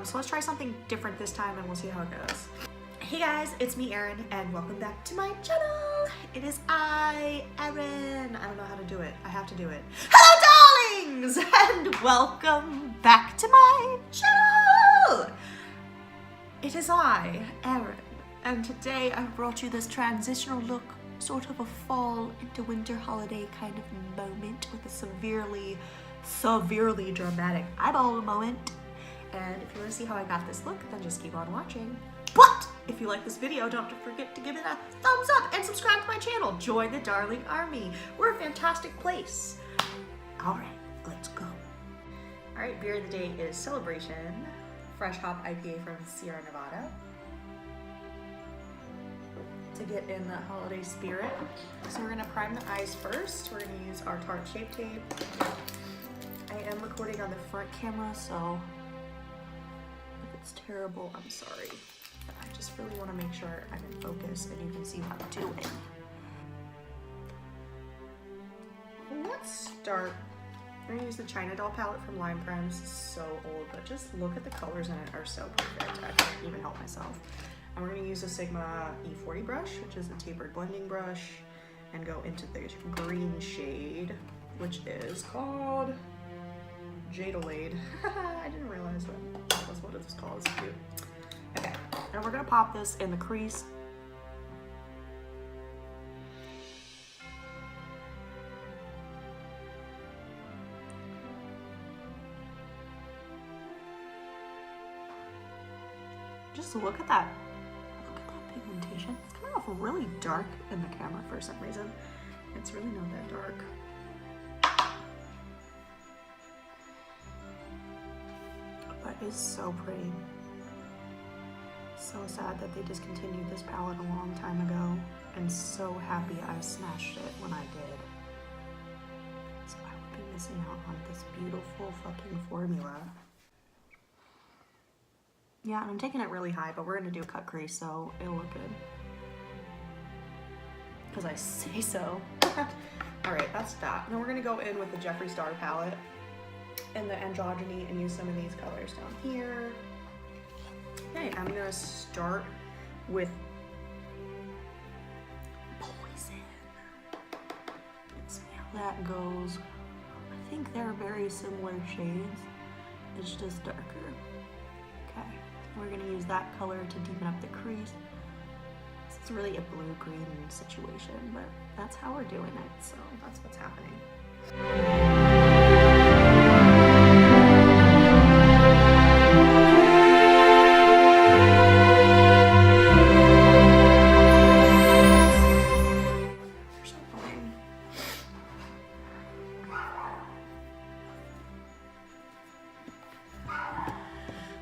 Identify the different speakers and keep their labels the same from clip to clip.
Speaker 1: So let's try something different this time and we'll see how it goes. Hey guys, it's me, Erin, and welcome back to my channel. It is I, Erin. I don't know how to do it. I have to do it. Hello, darlings, and welcome back to my channel. It is I, Erin, and today I've brought you this transitional look, sort of a fall into winter holiday kind of moment with a severely dramatic eyeball moment. And if you want to see how I got this look, then just keep on watching. But if you like this video, don't forget to give it a thumbs up and subscribe to my channel. Join the darling army. We're a fantastic place. All right, let's go. All right, beer of the day is Celebration Fresh Hop IPA from Sierra Nevada. To get in the holiday spirit. So we're gonna prime the eyes first. We're gonna use our Tarte Shape Tape. I am recording on the front camera, so if it's terrible, I'm sorry. But I just really want to make sure I'm in focus and you can see what I'm doing. Let's start. I'm gonna use the China Doll palette from Lime Crime. This is so old, but just look at the colors in it are so perfect. I can't even help myself. And we're gonna use a Sigma E40 brush, which is a tapered blending brush, and go into the green shade, which is called Jadalade. I didn't realize that was what it was called. It's cute. Okay, and we're gonna pop this in the crease. Just look at that. Look at that pigmentation. It's coming off really dark in the camera for some reason. It's really not that dark. But it's so pretty. So sad that they discontinued this palette a long time ago, and so happy I snatched it when I did. So I would be missing out on this beautiful fucking formula. Yeah, and I'm taking it really high, but we're gonna do a cut crease, so it'll look good. Because I say so. All right, that's that. Now we're gonna go in with the Jeffree Star palette and the androgyny and use some of these colors down here. Okay, I'm gonna start with Poison. Let's see how that goes. I think they're very similar shades. It's just darker. Okay, we're gonna use that color to deepen up the crease. It's really a blue-green situation, but that's how we're doing it, so that's what's happening.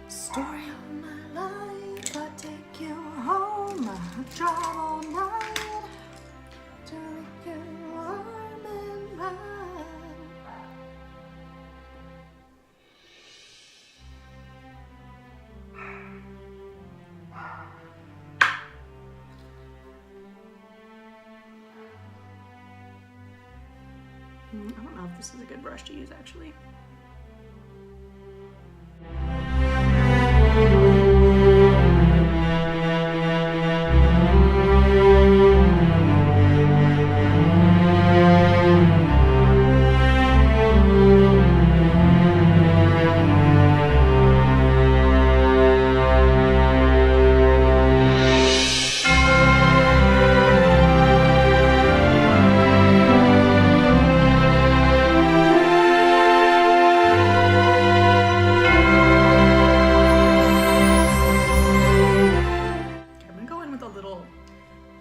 Speaker 1: Story of my life, I take you home, I drive all night to make you warm and mine. I don't know if this is a good brush to use actually.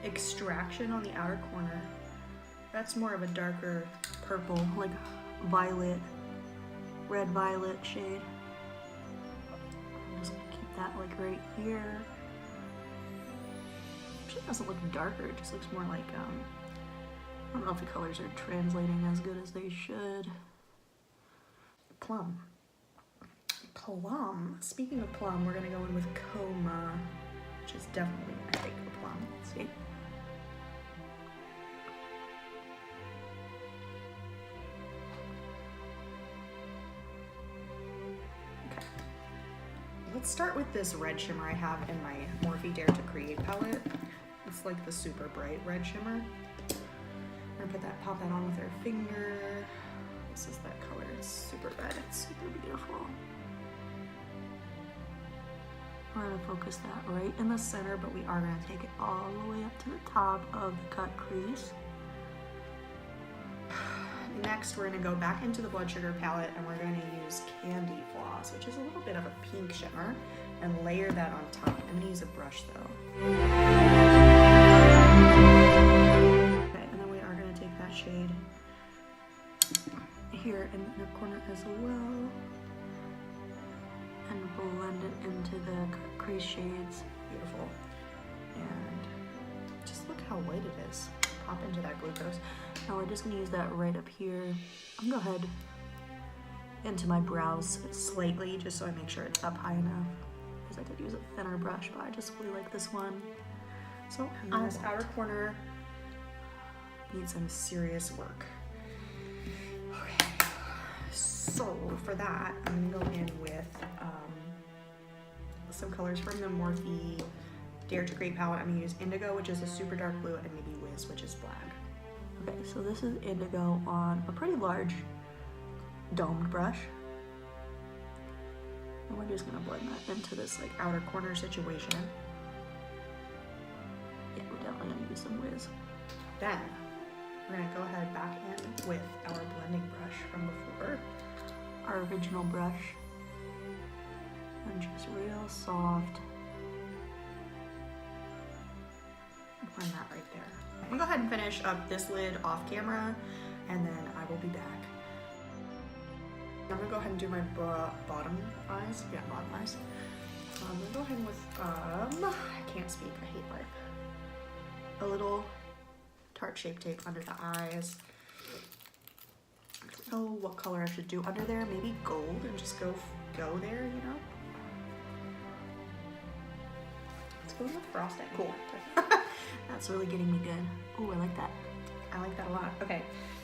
Speaker 1: Extraction on the outer corner. That's more of a darker purple, like violet, red violet shade. I'm just gonna keep that like right here. Actually doesn't look darker, it just looks more like, I don't know if the colors are translating as good as they should. Plum. Plum. Speaking of plum, we're gonna go in with Coma, which is definitely, I think, the plum. See? let's start with this red shimmer I have in my Morphe Dare to Create palette. It's like the super bright red shimmer. We're gonna pop that on with our finger. This is that color, it's super red, it's super beautiful. We're gonna focus that right in the center, but we are gonna take it all the way up to the top of the cut crease. Next, we're gonna go back into the Blood Sugar palette and we're gonna use Candy Floss, which is a little bit of a pink shimmer, and layer that on top. I'm gonna use a brush though. Okay, and then we are gonna take that shade here in the corner as well and blend it into the crease shades. Beautiful. And just look how white it is. Pop into that glucose. Now we're just gonna use that right up here. I'm gonna go ahead into my brows slightly just so I make sure it's up high enough, because I could use a thinner brush, but I just really like this one. So on this outer corner needs some serious work. Okay, so for that I'm gonna go in with some colors from the Morphe Dare to Create palette. I'm gonna use Indigo, which is a super dark blue, and maybe Wiz, which is black. Okay, so this is Indigo on a pretty large domed brush. And we're just gonna blend that into this like outer corner situation. Yeah, we're definitely gonna use some Wiz. Then we're gonna go ahead back in with our blending brush from before, our original brush, and just real soft. Blend that right there. I'm gonna go ahead and finish up this lid off camera, and then I will be back. I'm gonna go ahead and do my bottom eyes. Yeah, bottom eyes. I'm gonna go ahead with, I can't speak, I hate life. A little Tarte Shape Tape under the eyes. I don't know what color I should do under there. Maybe gold, and just go there, you know? Let's go with frosting. Cool. That's really getting me good. Ooh, I like that. I like that a lot. Okay,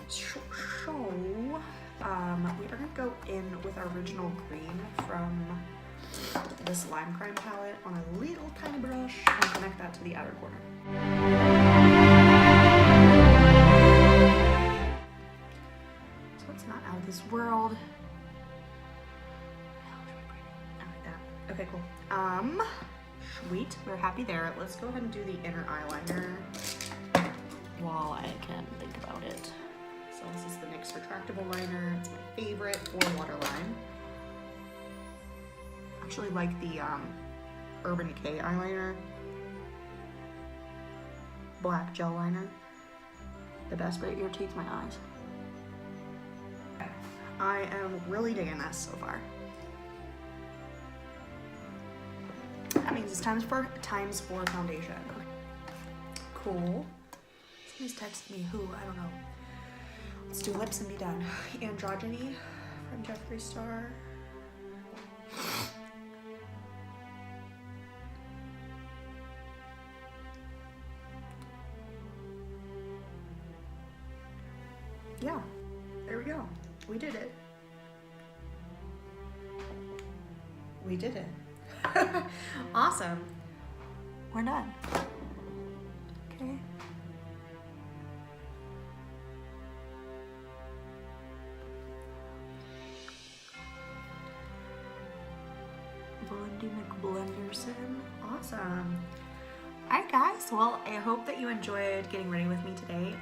Speaker 1: so we are gonna go in with our original green from this Lime Crime palette on a little tiny brush and connect that to the outer corner. So it's not out of this world. I like that. Okay, cool. Sweet, we're happy there. Let's go ahead and do the inner eyeliner while I can think about it. So this is the NYX Retractable Liner. It's my favorite for waterline. I actually like the Urban Decay eyeliner. Black gel liner. The best way to irritate my eyes. I am really digging this so far. That means it's time for foundation. Cool. Somebody's texted me. Who? I don't know. Let's do lips and be done. Androgyny from Jeffree Star. Yeah, there we go. We did it. We did it. Awesome. We're done. Okay. Blendy McBlenderson. Awesome. Alright guys, well I hope that you enjoyed getting ready with me today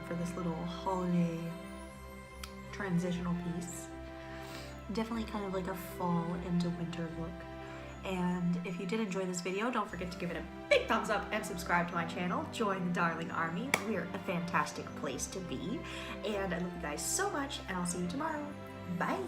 Speaker 1: for this little holiday transitional piece. Definitely kind of like a fall into winter look. And if you did enjoy this video, don't forget to give it a big thumbs up and subscribe to my channel. Join the Darling Army. We're a fantastic place to be. And I love you guys so much, and I'll see you tomorrow. Bye!